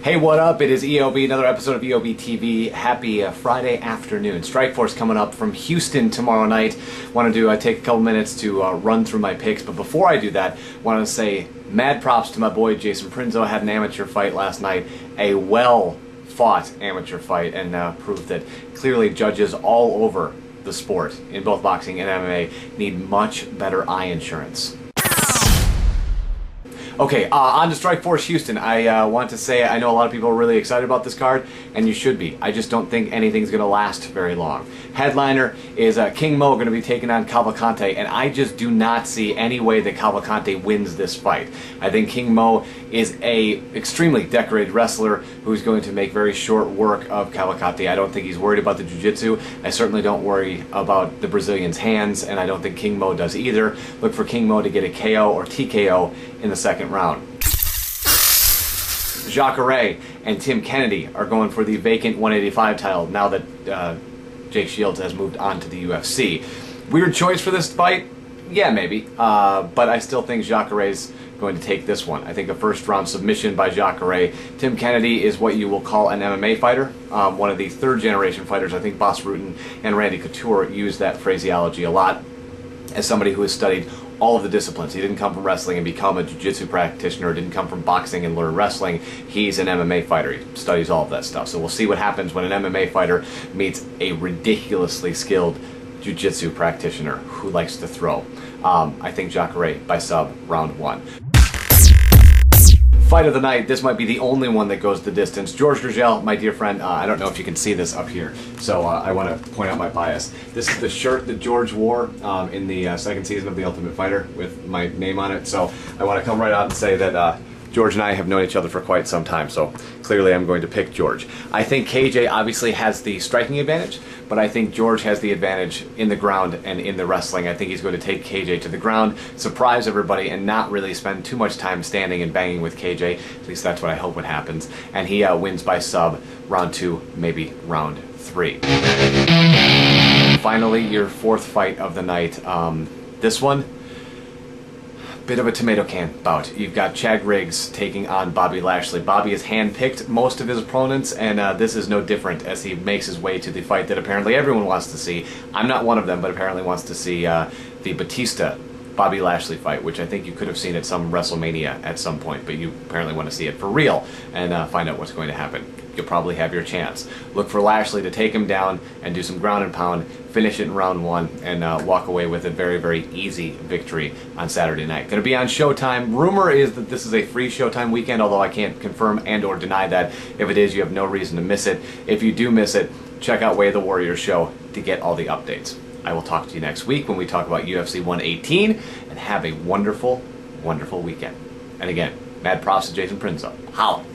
Hey, what up? It is EOB, another episode of EOB TV. Happy Friday afternoon. Strikeforce coming up from Houston tomorrow night. Wanted to take a couple minutes to run through my picks, but before I do that, wanted to say mad props to my boy Jason Prinzo. Had an amateur fight last night, a well-fought amateur fight, and proved that clearly judges all over the sport, in both boxing and MMA, need much better eye insurance. Okay, on to Strikeforce Houston. I want to say I know a lot of people are really excited about this card, and you should be. I just don't think anything's going to last very long. Headliner is King Mo going to be taking on Cavalcante, and I just do not see any way that Cavalcante wins this fight. I think King Mo is a extremely decorated wrestler who's going to make very short work of Cavalcante. I don't think he's worried about the jiu-jitsu. I certainly don't worry about the Brazilian's hands, and I don't think King Mo does either. Look for King Mo to get a KO or TKO in the second round. Jacare and Tim Kennedy are going for the vacant 185 title now that Jake Shields has moved on to the UFC. Weird choice for this fight? Yeah, maybe. But I still think Jacare's going to take this one. I think a first round submission by Jacare. Tim Kennedy is what you will call an MMA fighter. One of the third generation fighters. I think Bas Rutten and Randy Couture use that phraseology a lot. As somebody who has studied all of the disciplines. He didn't come from wrestling and become a jiu-jitsu practitioner, didn't come from boxing and learn wrestling. He's an MMA fighter. He studies all of that stuff. So we'll see what happens when an MMA fighter meets a ridiculously skilled jiu-jitsu practitioner who likes to throw. I think Jacare by sub, round one. Fight of the night, this might be the only one that goes the distance. George Rochelle, my dear friend, I don't know if you can see this up here, so I want to point out my bias. This is the shirt that George wore in the second season of The Ultimate Fighter with my name on it, so I want to come right out and say that George and I have known each other for quite some time, so clearly I'm going to pick George. I think KJ obviously has the striking advantage, but I think George has the advantage in the ground and in the wrestling. I think he's going to take KJ to the ground, surprise everybody, and not really spend too much time standing and banging with KJ. At least that's what I hope what happens. And he wins by sub, round two, maybe round three. Finally, your fourth fight of the night. This one, bit of a tomato can bout. You've got Chad Riggs taking on Bobby Lashley. Bobby has handpicked most of his opponents, and this is no different as he makes his way to the fight that apparently everyone wants to see. I'm not one of them, but apparently wants to see the Batista-Bobby Lashley fight, which I think you could have seen at some WrestleMania at some point, but you apparently want to see it for real and find out what's going to happen. You'll probably have your chance. Look for Lashley to take him down and do some ground and pound, finish it in round one, and walk away with a very, very easy victory on Saturday night. Going to be on Showtime. Rumor is that this is a free Showtime weekend, although I can't confirm and or deny that. If it is, you have no reason to miss it. If you do miss it, check out Way of the Warrior show to get all the updates. I will talk to you next week when we talk about UFC 118, and have a wonderful, wonderful weekend. And again, mad props to Jason Prinzo. Holla!